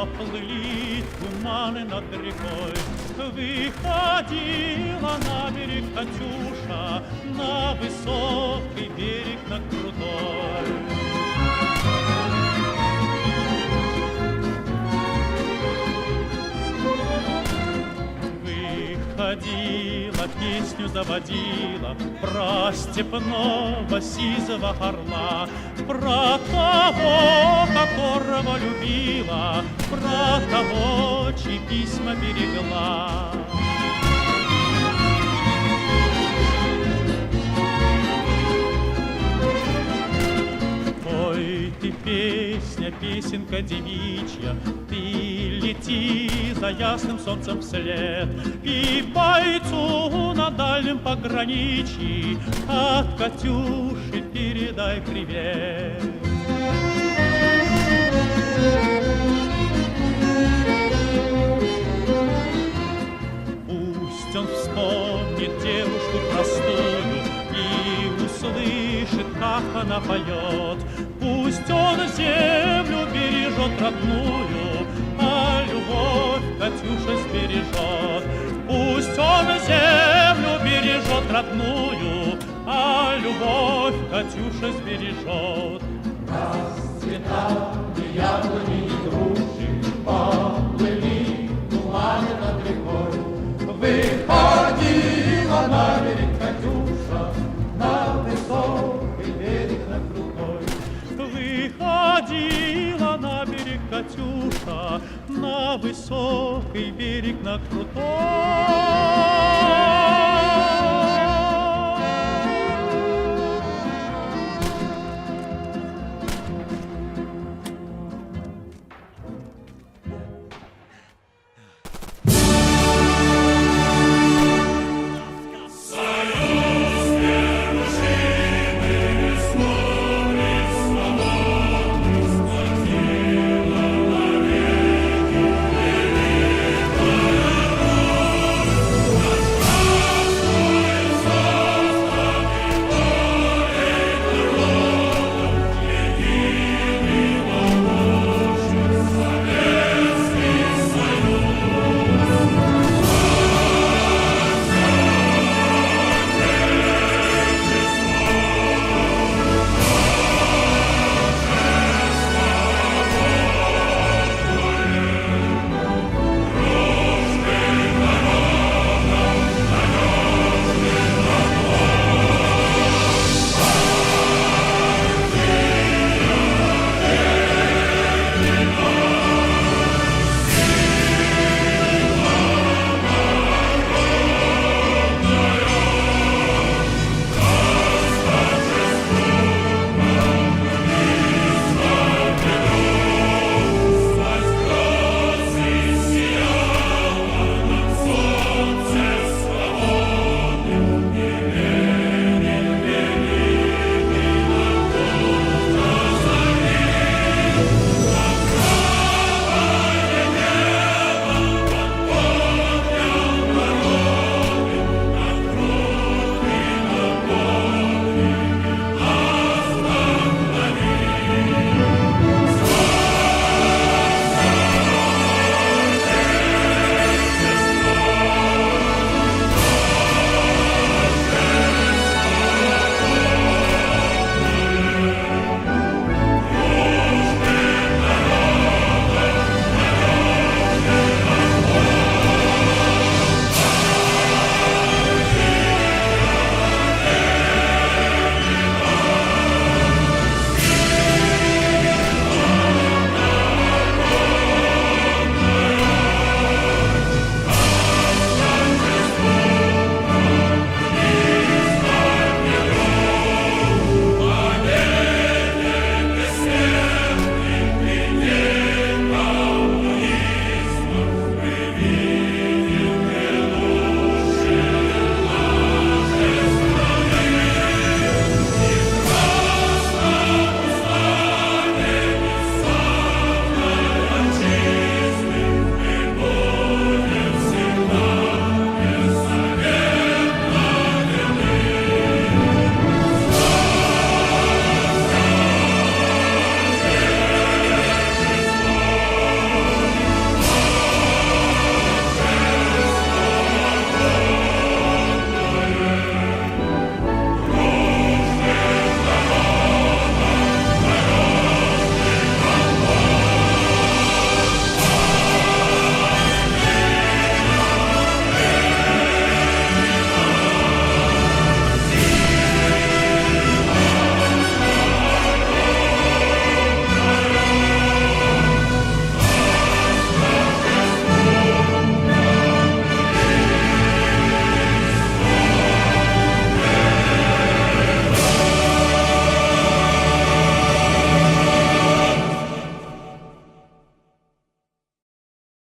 Поплыли туманы над рекой, выходила на берег Катюша, на высокий берег, на крутой. Выходила, песню заводила про степного сизого орла, про того, которого любила, про того, чьи письма берегла. Ой, ты песня, песенка девичья, ты лети за ясным солнцем вслед, и бойцу на дальнем пограничье от Катюши передай привет. Пусть он вспомнит девушку простую и услышит, как она поет. Пусть он землю бережет родную, а любовь Катюша сбережет. Пусть он землю бережет родную, а любовь Катюша сбережет. Расцветали яблони и груши, поплыли туманы над рекой. Выходила на берег Катюша, на высокий берег, на крутой. Выходила на берег Катюша, на высокий берег, на крутой.